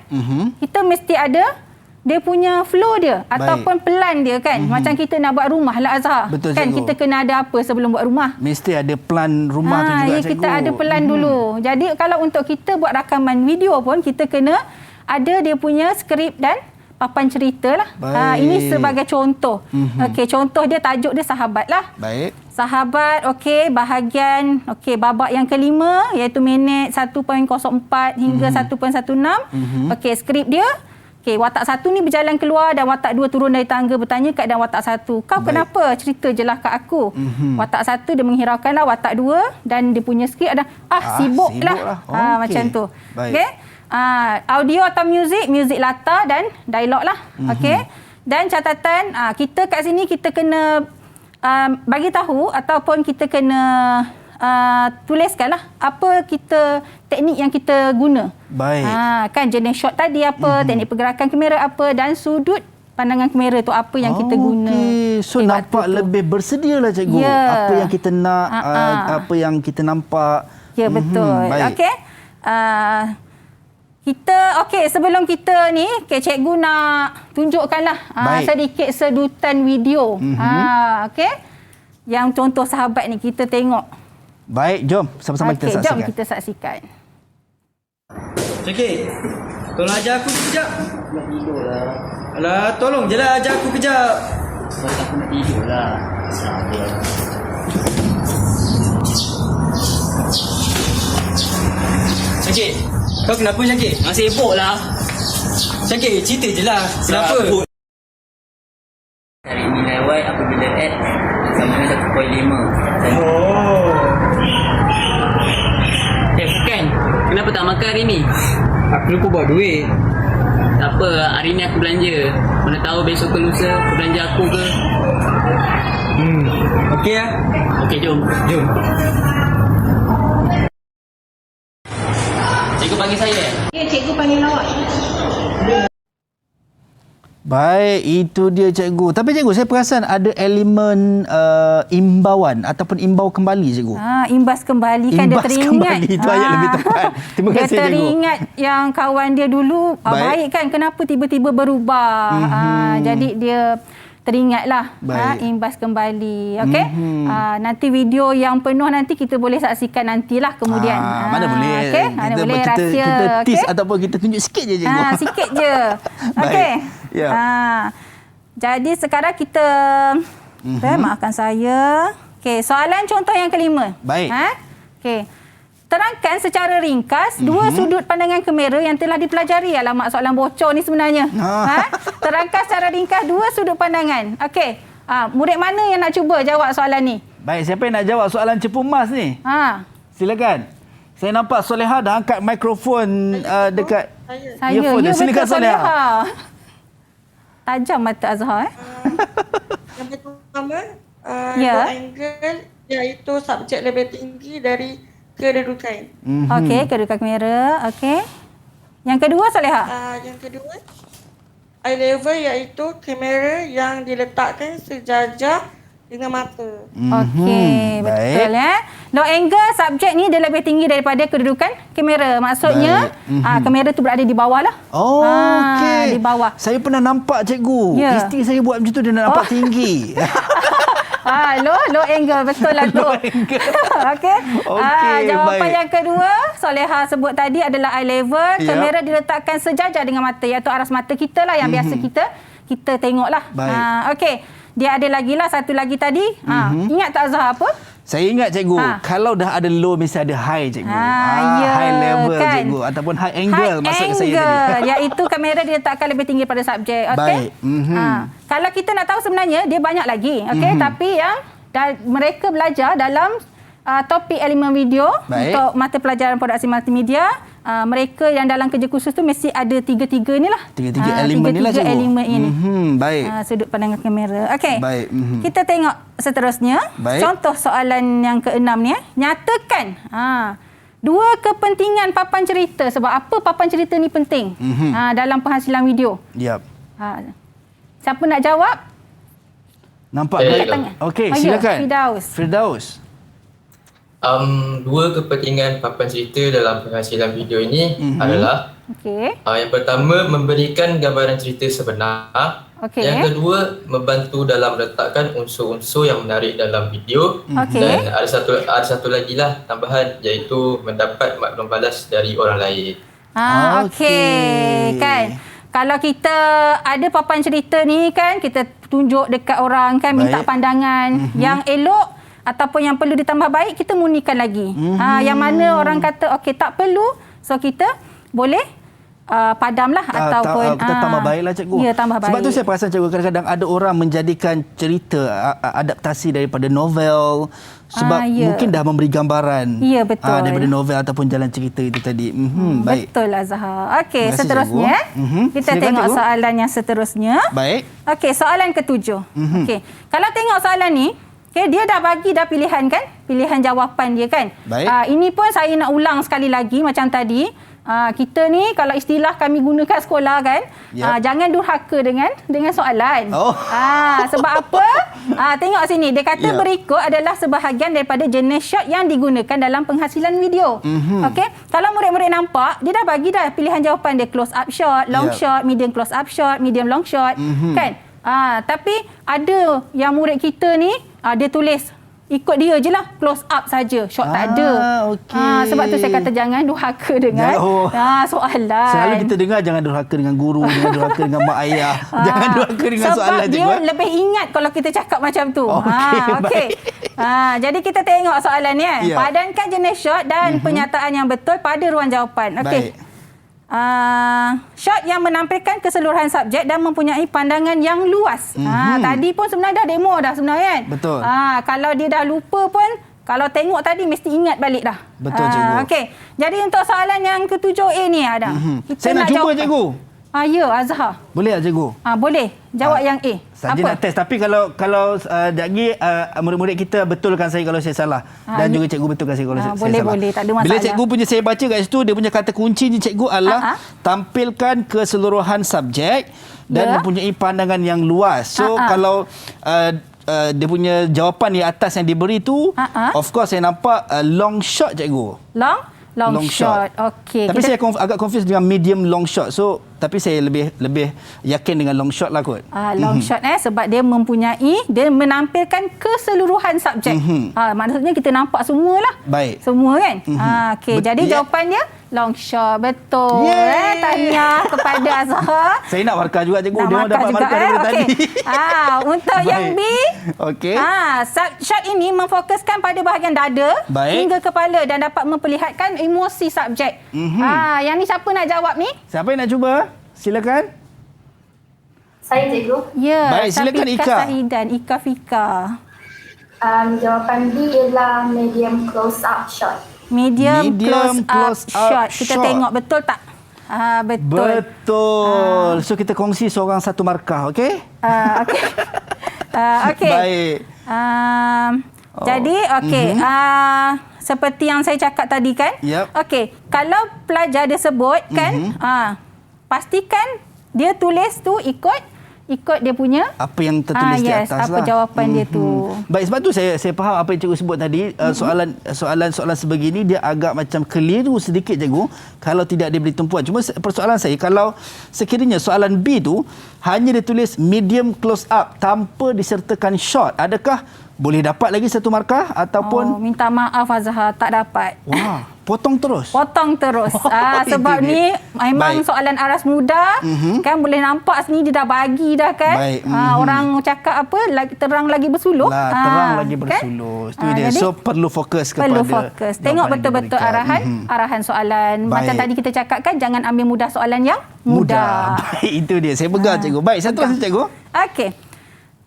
kita mesti ada dia punya flow dia ataupun plan dia kan. Macam kita nak buat rumah lah Azhar. Betul, kan cikgu. kita kena ada apa sebelum buat rumah? Mesti ada plan rumah tu juga, Ya, cikgu. kita ada plan dulu. Jadi kalau untuk kita buat rakaman video pun kita kena ada dia punya skrip dan papan cerita lah. Ini sebagai contoh. Okey, contoh dia tajuk dia sahabat lah. Baik. Sahabat, okey, bahagian, okey, babak yang kelima iaitu minit 1.04 hingga 1.16. Okey, skrip dia. Okey, watak 1 ni berjalan keluar dan watak 2 turun dari tangga bertanya kat dan watak 1. Kau kenapa? Cerita je lah kat aku. Watak 1 dia menghiraukan lah watak 2 dan dia punya skrip ada sibuk lah. Macam tu. Okey. Audio atau muzik latar dan dialog lah. Okey. Dan catatan kita kat sini kita kena bagi tahu ataupun kita kena tuliskanlah apa teknik yang kita guna. Baik. Kan jenis shot tadi apa, teknik pergerakan kamera apa dan sudut pandangan kamera tu apa yang kita guna. So nampak lebih bersedialah cikgu. Apa yang kita nak, apa yang kita nampak. Ya, betul. Baik. Okey. Sebelum kita ni, cikgu nak tunjukkanlah sedikit sedutan video. Okey. Yang contoh sahabat ni kita tengok. Baik, jom sama-sama kita saksikan. Jom kita saksikan. Cakik, tolong ajar aku sekejap. Nak tidur lah. Alah, tolong je lah ajar aku kejap. Sebab aku nak tidur lah. Sabar. Cakik, kau kenapa Cakik? Masih sibuk lah. Cakik, cerita je lah. Kenapa? Cari nilai Y apabila X sama dengan 1.5. Bukan. Kenapa tak makan hari ni? Aku lupa bawa duit. Tak apa, hari ni aku belanja. Mana tahu besok ke lusa aku belanja aku ke. Okey lah. Okey, jom. Jom. Cikgu panggil saya. Ya, cikgu panggil awak. Baik, itu dia cikgu. Tapi cikgu, saya perasan ada elemen imbauan ataupun imbau kembali cikgu. Imbas kembali kan imbas dia teringat. Kembali, itu ayat lebih tepat. Terima kasih cikgu. Dia teringat yang kawan dia dulu baik kan, kenapa tiba-tiba berubah. Jadi dia teringatlah imbas kembali. Okey. Nanti video yang penuh nanti kita boleh saksikan nantilah kemudian. Mana boleh. Okey, mana boleh rahsia. Kita tease ataupun kita tunjuk sikit je cikgu. Sikit je. Okey. Ya. Jadi sekarang kita maafkan saya. Okey, soalan contoh yang kelima. Baik. Okey. Terangkan secara ringkas dua sudut pandangan kamera yang telah dipelajari. Alamak, soalan bocor ni sebenarnya. Terangkan secara ringkas dua sudut pandangan. Okey. Murid mana yang nak cuba jawab soalan ni? Baik, siapa yang nak jawab soalan cepu emas ni? Silakan. Saya nampak Soleha dah angkat mikrofon dekat earphone. Ya, Silakan Soleha. Tajam mata Azhar. Yang pertama, low angle iaitu subjek lebih tinggi dari kedudukan. Okey, kedudukan kamera. Okey. Yang kedua Soleha? Yang kedua, eye level iaitu kamera yang diletakkan sejajar dengan mata. Okey, betul ya. Low angle subjek ni dia lebih tinggi daripada kedudukan kamera. Maksudnya kamera tu berada di bawah lah. Oh, okey. Di bawah. Saya pernah nampak cikgu. Ya. Isteri saya buat macam tu, dia nak nampak tinggi. Low angle, betul lah tu. Okey. Jawapan baik. yang kedua, Soleha sebut tadi adalah eye level. Ya. Kamera diletakkan sejajar dengan mata, iaitu aras mata kita lah yang biasa kita tengoklah. Baik. Okey. Dia ada lagi lah, satu lagi tadi. Ingat tak Azhar apa? Saya ingat cikgu, kalau dah ada low mesti ada high cikgu. Ya, high level kan? cikgu ataupun high angle maksud saya tadi. Iaitu kamera diletakkan lebih tinggi pada subjek. Okey. Baik. Kalau kita nak tahu sebenarnya dia banyak lagi. Okey, tapi yang mereka belajar dalam topik elemen video untuk mata pelajaran produksi multimedia, mereka yang dalam kerja khusus tu mesti ada tiga-tiga ni lah. Tiga-tiga elemen ni lah cikgu. Elemen ini. Baik. Sudut pandangan kamera. Okey. Baik. Kita tengok seterusnya. Baik. Contoh soalan yang ke-6 ni. Nyatakan dua kepentingan papan cerita. Sebab apa papan cerita ni penting dalam penghasilan video? Yap. Siapa nak jawab? Nampak Saya tak? Okey, silakan. Firdaus. Dua kepentingan papan cerita dalam penghasilan video ini adalah yang pertama, memberikan gambaran cerita sebenar. Yang kedua, membantu dalam meletakkan unsur-unsur yang menarik dalam video. Dan ada satu lagi lah tambahan, iaitu mendapat maklum balas dari orang lain. Okey. Kan? Kalau kita ada papan cerita ni kan, kita tunjuk dekat orang kan, minta pandangan yang elok ataupun yang perlu ditambah baik, kita munikan lagi. Yang mana orang kata okey tak perlu, so kita boleh padamlah ataupun kita tambah baiklah cikgu. Ya, tambah baik. Sebab tu saya perasan cikgu, kadang-kadang ada orang menjadikan cerita adaptasi daripada novel sebab mungkin dah memberi gambaran daripada novel ataupun jalan cerita itu tadi. Baik. Betul Azhar. Okey, seterusnya kita tengok cikgu. Soalan yang seterusnya. Baik. Okey, soalan ke-7. Okey. Kalau tengok soalan ni, dia dah bagi dah pilihan kan? Pilihan jawapan dia kan? Baik. Ini pun saya nak ulang sekali lagi macam tadi. Kita ni kalau istilah kami gunakan sekolah kan, jangan durhaka dengan soalan. Sebab apa? Tengok sini, dia kata berikut adalah sebahagian daripada jenis shot yang digunakan dalam penghasilan video. Okey, kalau murid-murid nampak, dia dah bagi dah pilihan jawapan dia, close up shot, long shot, medium close up shot, medium long shot, kan? Tapi ada yang murid kita ni dia tulis ikut dia je lah, close up saja, shot tak ada. Sebab tu saya kata jangan durhaka dengan soalan. Selalu kita dengar jangan durhaka dengan guru, jangan durhaka dengan mak ayah, jangan durhaka dengan sebab soalan. Sebab dia lebih ingat kalau kita cakap macam tu. Okey. Jadi kita tengok soalan ni. Padankan jenis shot dan penyataan yang betul pada ruang jawapan. Okey. Shot yang menampilkan keseluruhan subjek dan mempunyai pandangan yang luas. Tadi pun sebenarnya dah demo dah sebenarnya kan. Betul. Kalau dia dah lupa pun, kalau tengok tadi mesti ingat balik dah. Betul cikgu. Okey. Jadi untuk soalan yang ke-7A ni ada. Saya nak cuba cikgu. Ya Azhar. Boleh tak cikgu? Boleh. Jawab yang A. Saja nak test, tapi kalau lagi murid-murid kita betulkan saya kalau saya salah dan juga cikgu betulkan saya kalau saya salah. Boleh, tak ada masalah. Bila cikgu punya saya baca kat situ, dia punya kata kuncinya cikgu adalah tampilkan keseluruhan subjek dan mempunyai pandangan yang luas. So kalau dia punya jawapan di atas yang diberi tu, of course saya nampak long shot cikgu. Long shot. Okey. Tapi saya agak confused dengan medium long shot. So tapi saya lebih yakin dengan long shot lah kot. Long shot sebab dia menampilkan keseluruhan subjek. Maksudnya kita nampak semualah. Baik. Semua kan? Okey, jadi jawapan dia long shot. Betul. Tahniah kepada Azhar. Saya nak markah juga cikgu. Dia dapat markah daripada tadi. Untuk yang B, okey. Shot ini memfokuskan pada bahagian dada hingga kepala dan dapat memperlihatkan emosi subjek. Yang ni siapa nak jawab ni? Siapa yang nak cuba? Silakan. Saya cikgu. Ya, baik, silakan Ika. Sahidan, Ika Fika. Jawapan B ialah medium close up shot. Medium close up shot. Kita tengok betul tak? Betul. So kita kongsi seorang satu markah, okey? Okey. Baik. Jadi okey. Seperti yang saya cakap tadi kan? Okey, kalau pelajar dia sebut kan, pastikan dia tulis tu ikut ikut dia punya apa yang tertulis di atas apa lah. jawapan dia tu. Baik, sebab tu saya faham apa yang cikgu sebut tadi. Soalan sebegini dia agak macam keliru sedikit cikgu kalau tidak diberi tumpuan. Cuma persoalan saya, kalau sekiranya soalan B tu hanya ditulis medium close up tanpa disertakan shot, adakah boleh dapat lagi satu markah ataupun minta maaf Azhar, tak dapat. Wah, potong terus. Sebab Itu ni dia. memang Baik. soalan aras muda. Kan boleh nampak sini dia dah bagi dah kan. Baik. Orang cakap apa, terang lagi bersuluh. Terang lagi bersuluh. Itu dia. Jadi, So perlu fokus kepada perlu fokus. Tengok jawapan yang betul-betul diberikan. arahan soalan. Baik. Macam tadi kita cakap kan, jangan ambil mudah soalan yang mudah. Baik, itu dia. Saya pegang cikgu. Baik, satu lagi cikgu.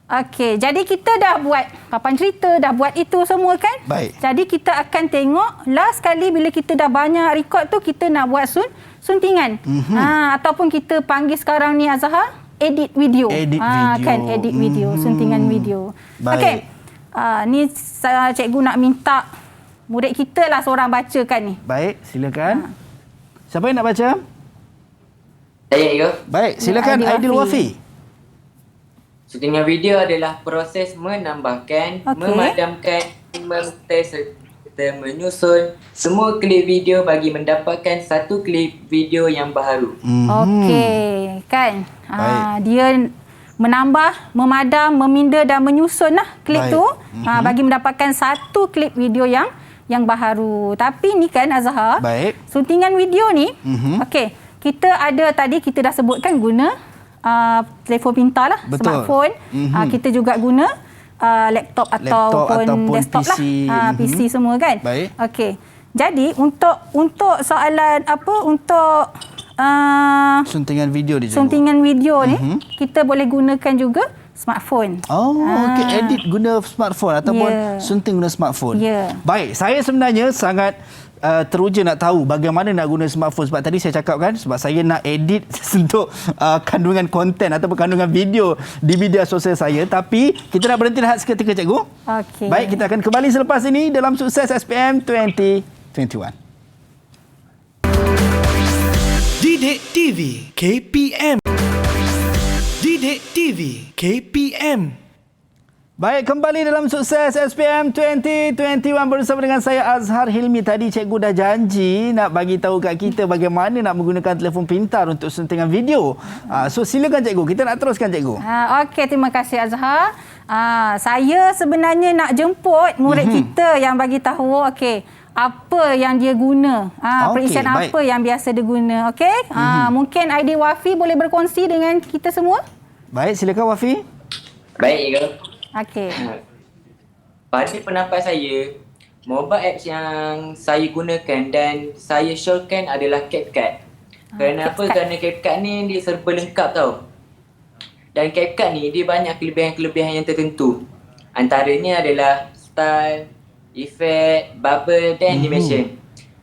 Okey, jadi kita dah buat papan cerita, dah buat itu semua kan? Baik. Jadi kita akan tengok last kali bila kita dah banyak rekod tu, kita nak buat suntingan. Ataupun kita panggil sekarang ni Azhar, edit video. Kan edit video, suntingan video. Baik. Okey. Ni cikgu nak minta murid kita lah seorang bacakan ni. Baik, silakan. Siapa yang nak baca? Saya ke? Baik, silakan Aidil Wafi. Syutingan video adalah proses menambahkan, memadamkan, memontaj serta menyusun semua klip video bagi mendapatkan satu klip video yang baharu. Okey, kan? Dia menambah, memadam, meminda dan menyusun lah klip tu bagi mendapatkan satu klip video yang baharu. Tapi ni kan Azhar, suntingan video ni, okey, kita ada tadi kita dah sebutkan guna telefon pintar lah, smartphone. Kita juga guna laptop ataupun desktop PC. lah. PC semua kan. Baik. Okey. Jadi untuk soalan apa, untuk suntingan video dia. Suntingan video ni kita boleh gunakan juga smartphone. Okey, edit guna smartphone ataupun sunting guna smartphone. Baik, saya sebenarnya sangat teruja nak tahu bagaimana nak guna smartphone, sebab tadi saya cakap kan, sebab saya nak edit untuk kandungan konten ataupun kandungan video di media sosial saya. Tapi kita nak berhenti rehat seketika cikgu. Okey. Baik, kita akan kembali selepas ini dalam Sukses SPM 2021. Didik TV KPM. Didik TV KPM. Baik, kembali dalam Sukses SPM 2021 bersama dengan saya Azhar Hilmi. Tadi cikgu dah janji nak bagi tahu kat kita bagaimana nak menggunakan telefon pintar untuk suntingan video. So silakan cikgu, kita nak teruskan cikgu. Okey, terima kasih Azhar. Saya sebenarnya nak jemput murid kita yang bagi tahu apa yang dia guna. Perisian apa yang biasa dia guna. Okey? Mungkin Aidil Wafi boleh berkongsi dengan kita semua? Baik, silakan Wafi. Baik ke? Okey. Pada pendapat saya, mobile apps yang saya gunakan dan saya showkan adalah CapCut. Kenapa? Kerana CapCut ni dia serba lengkap tau. Dan CapCut ni dia banyak kelebihan-kelebihan yang tertentu. Antaranya adalah style, efek, bubble dan animation.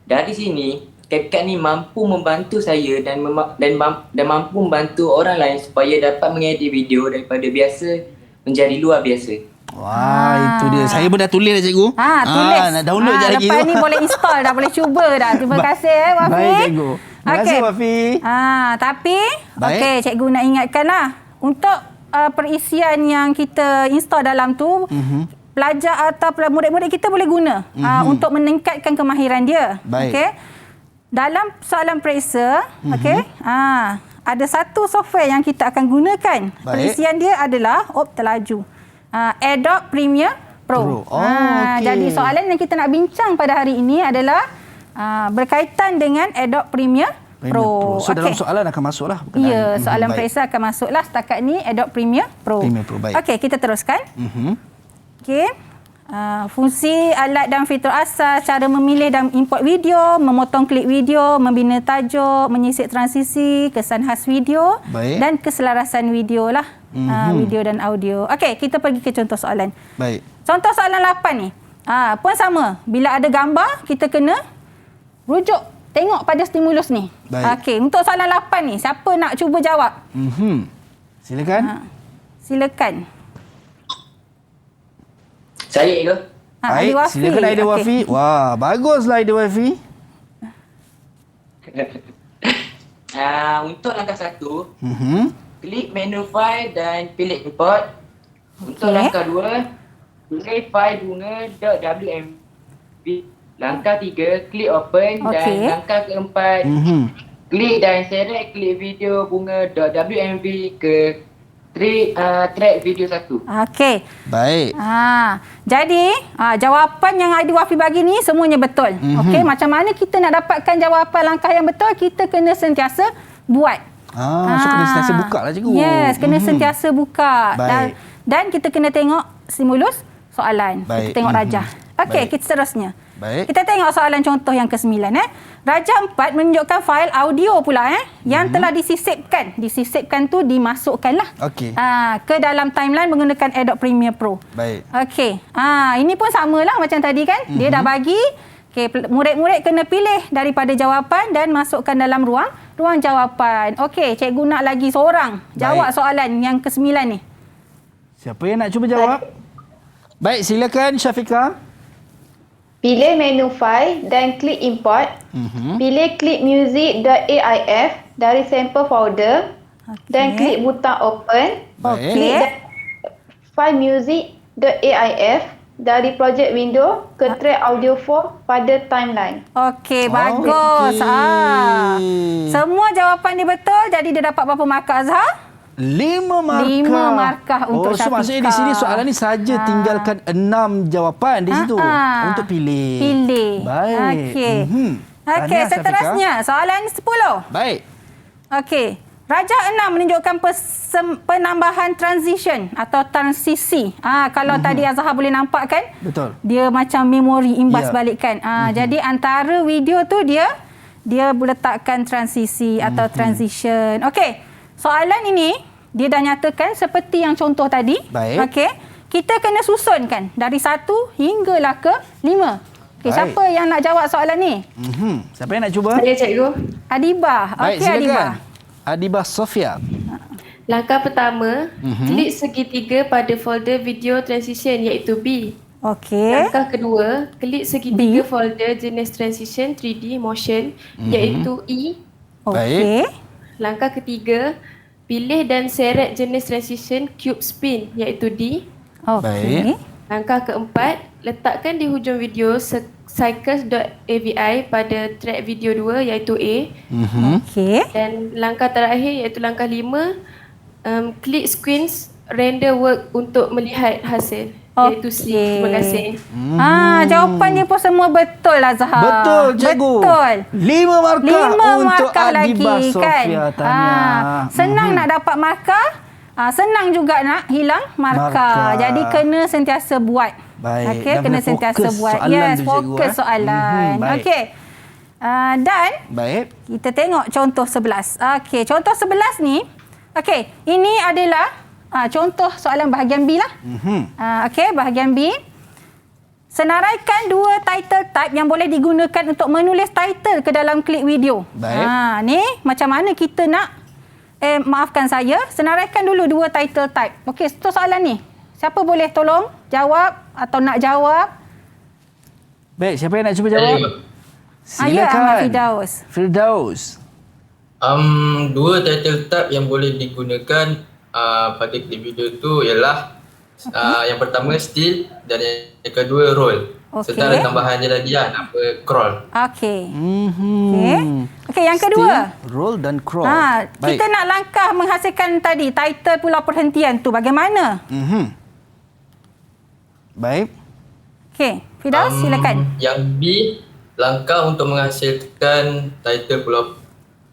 Dari sini, CapCut ni mampu membantu saya dan mampu membantu orang lain supaya dapat mengedit video daripada biasa menjadi luar biasa. Wah, itu dia. Saya pun dah tulis dah cikgu. Tulis. Nak download je lagi. Lepas ni boleh install dah, boleh cuba dah. Terima kasih Wafi. Baik cikgu. Terima kasih Wafi. Tapi cikgu nak ingatkanlah, untuk perisian yang kita install dalam tu, pelajar atau murid-murid kita boleh guna untuk meningkatkan kemahiran dia. Okey. Dalam soalan periksa, ada satu software yang kita akan gunakan. Perisian dia adalah Optelaju. Adobe Premiere Pro. Jadi soalan yang kita nak bincang pada hari ini adalah berkaitan dengan Adobe Premiere Pro. So dalam soalan akan masuklah. Ya, soalan periksa akan masuklah setakat ni Adobe Premiere Pro. Okey, kita teruskan. Okey. Fungsi alat dan fitur asas, cara memilih dan import video, memotong klip video, membina tajuk, menyisip transisi, kesan khas video dan keselarasan video lah. Video dan audio. Okey, kita pergi ke contoh soalan. Baik. Contoh soalan 8 ni. Pun sama. Bila ada gambar, kita kena rujuk, tengok pada stimulus ni. Okey, untuk soalan 8 ni, siapa nak cuba jawab? Silakan. Silakan. Saya ke? Baik, silakan Aidil Wafi. Wah, baguslah Aidil Wafi. Untuk langkah 1, klik menu file dan pilih import. Untuk Okey. langkah 2, pilih file bunga.wmv. Langkah 3, klik open dan Okey. langkah keempat, klik dan seret klik video bunga.wmv ke track video 1. Okey. Baik. Jadi jawapan yang Aidil Wafi bagi ni semuanya betul. Okey, macam mana kita nak dapatkan jawapan langkah yang betul? Kita kena sentiasa buat. So kena sentiasa buka lah cikgu. Yes, kena sentiasa buka. Baik. Dan kita kena tengok stimulus soalan. Baik. Kita tengok rajah. Okey, Baik. kita seterusnya. Baik. Kita tengok soalan contoh yang ke-9. Rajah 4 menunjukkan fail audio pula yang telah disisipkan. Disisipkan tu dimasukkanlah Okey. ke dalam timeline menggunakan Adobe Premiere Pro. Baik. Okey. Ini pun samalah macam tadi kan. Dia dah bagi murid-murid kena pilih daripada jawapan dan masukkan dalam ruang jawapan. Okey, cikgu nak lagi seorang jawab soalan yang ke-9 ni. Siapa yang nak cuba jawab? Baik, silakan Syafiqah. Pilih menu file dan klik import. Pilih clipmusic.aif dari sample folder dan klik butang open. Baik. Klik file music.aif dari project window ke track audio 4 pada timeline. Okey, bagus. Semua jawapan dia betul. Jadi dia dapat berapa markah, Azhar? 5 markah. 5 markah untuk so Syafiqah. maksudnya di sini soalan ni saja tinggalkan 6 jawapan di situ untuk pilih. Baik. Okey. Okey, seterusnya soalan 10. Baik. Okey. Rajah 6 menunjukkan penambahan transition atau transisi. Kalau tadi Azhar boleh nampak kan? Betul. Dia macam memori imbas Ya. balikkan. Jadi antara video tu dia letakkan transisi atau transition. Okey. Soalan ini dia dah nyatakan seperti yang contoh tadi. Baik. Okey. Kita kena susunkan dari 1 hinggalah ke 5. Okey, Baik. siapa yang nak jawab soalan ni? Siapa yang nak cuba? Saya cikgu. Adibah. Baik, Okey, silakan. Adibah. Adibah Sofia. Langkah pertama, klik segitiga pada folder video transition iaitu B. Okey. Langkah kedua, klik segitiga folder jenis transition 3D motion iaitu E. Okey. Langkah ketiga, pilih dan seret jenis transition cube spin iaitu D. Okey. Langkah keempat, letakkan di hujung video cycles.avi pada track video 2 iaitu A. Okey. Dan langkah terakhir iaitu langkah 5, klik screens render work untuk melihat hasil iaitu C. Terima kasih. Jawapan dia pun semua betul lah, Zahar. Betul, cikgu. Betul. 5 markah 5 untuk markah Adibah lagi Sofia. kan. Tahniah. Senang nak dapat markah. Senang juga nak hilang markah. Jadi kena sentiasa buat. Baik. Okey, Dan kena kena sentiasa fokus buat. soalan Yes, tu, cikgu, fokus soalan. Baik. Okey. Dan Baik. kita tengok contoh 11. Okey, contoh 11 ni, okey, ini adalah contoh soalan bahagian B lah. Okey, bahagian B. Senaraikan 2 title type yang boleh digunakan untuk menulis title ke dalam klip video. Baik. Ni macam mana kita nak maafkan saya, senaraikan dulu 2 title type. Okey, itu soalan ni. Siapa boleh tolong jawab atau nak jawab? Baik, siapa yang nak cuba jawab? Silakan. Ya, Ahmad Firdaus. Firdaus. 2 title type yang boleh digunakan pada klip video tu ialah yang pertama still dan yang kedua roll. Serta ada tambahan je lagi nama crawl. Okey. Okey, yang kedua. Still, roll dan crawl. Kita nak langkah menghasilkan tadi title pulau perhentian tu bagaimana? Baik. Okey, Firdaus silakan. Yang B, langkah untuk menghasilkan title pulau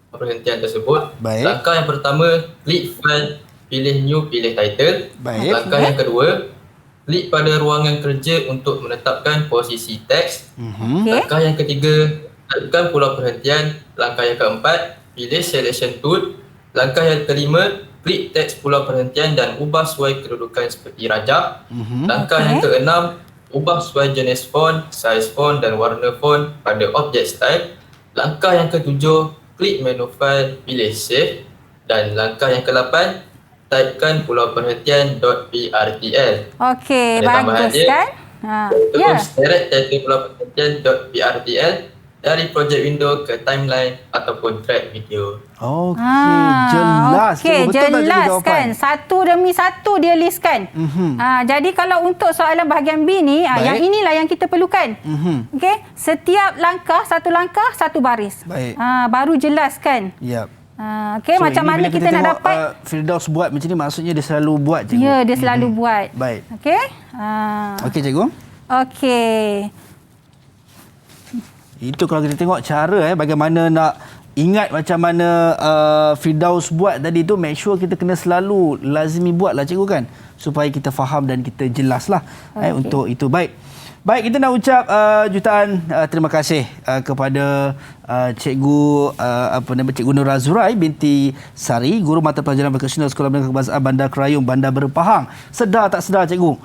perhentian tersebut. Baik. Langkah yang pertama, klik file, pilih new, pilih title. Baik. Langkah yang kedua, klik pada ruangan kerja untuk menetapkan posisi teks. Langkah yang ketiga, tekan pulau perhentian. Langkah yang keempat, pilih selection tool. Langkah yang kelima, klik teks pulau perhentian dan ubah sesuai kedudukan seperti rajah. Langkah yang keenam, ubah sesuai jenis font, saiz font dan warna font pada objek style. Langkah yang ketujuh, klik menu file, pilih save. Dan langkah yang ke-8, typekan pulau perhentian .prtl. Okey, Ada bagus tambahan dia. kan? Terus seret title pulau perhentian .prtl. dari projek window ke timeline ataupun track video. Okey, jelas. Okey, Cikgu, betul tak cikgu jelas jawapan? kan. Satu demi satu dia listkan. Jadi kalau untuk soalan bahagian B ni, yang inilah yang kita perlukan. Okey, setiap langkah, satu baris. Baik. Baru jelaskan. Yap. Okey, So, macam ini mana bila kita nak tengok, dapat? Firdaus buat macam ni, maksudnya dia selalu buat, cikgu. Ya, dia selalu buat. Baik. Okey. Okey, cikgu. Okey. Itu kalau kita tengok cara bagaimana nak ingat macam mana Firdaus buat tadi tu, make sure kita kena selalu lazimi buat lah cikgu kan, supaya kita faham dan kita jelas lah untuk itu. Baik, kita nak ucap jutaan terima kasih kepada Cikgu Cikgu Nur Azurai binti Sari, Guru Mata Pelajaran Vokasional Sekolah Menengah Kebangsaan Bandar Kerayong, Bandar Berpahang. Sedar tak sedar cikgu?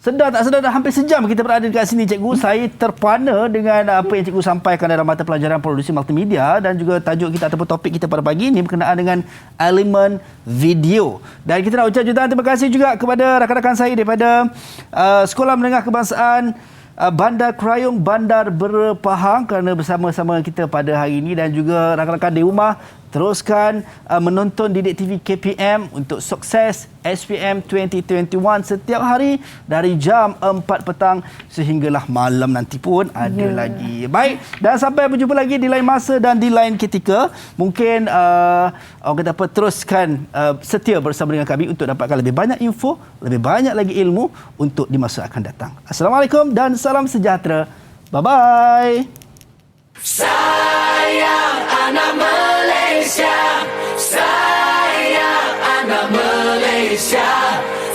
Sedar tak sedar, dah hampir sejam kita berada dekat sini cikgu. Saya terpana dengan apa yang cikgu sampaikan dalam mata pelajaran produksi multimedia, dan juga tajuk kita ataupun topik kita pada pagi ini berkenaan dengan elemen video. Dan kita nak ucap jutaan terima kasih juga kepada rakan-rakan saya daripada Sekolah Menengah Kebangsaan Bandar Kerayong, Bandar Berpahang kerana bersama-sama kita pada hari ini, dan juga rakan-rakan di rumah teruskan menonton Didik TV KPM untuk sukses SPM 2021 setiap hari dari jam 4 petang sehinggalah malam nanti pun ada lagi. Baik, dan sampai berjumpa lagi di lain masa dan di lain ketika. Mungkin orang kata apa, teruskan setia bersama dengan kami untuk dapatkan lebih banyak info, lebih banyak lagi ilmu untuk di masa akan datang. Assalamualaikum dan salam sejahtera. Bye-bye. Sayang anak Malaysia, sayang anak Malaysia,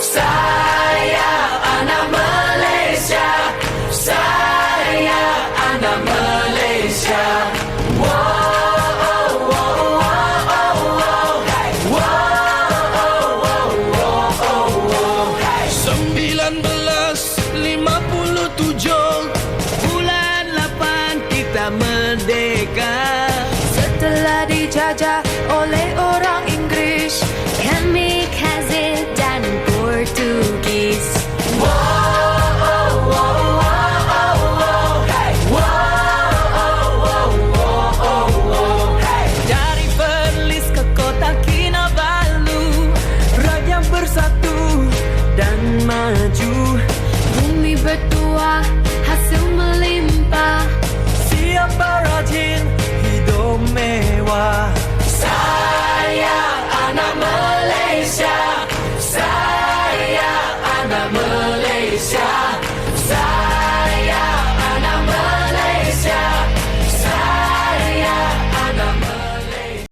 sayang anak Malaysia, sayang anak Malaysia. Setelah dijajah oleh orang Inggris, Kamikaze dan Portugis. Dari Perlis ke kota Kinabalu, rakyat bersatu dan maju. Bumi bertuah, hasil melimpah. Siapa rajin hidup mewah. Sayang anak Malaysia, sayang anak Malaysia, sayang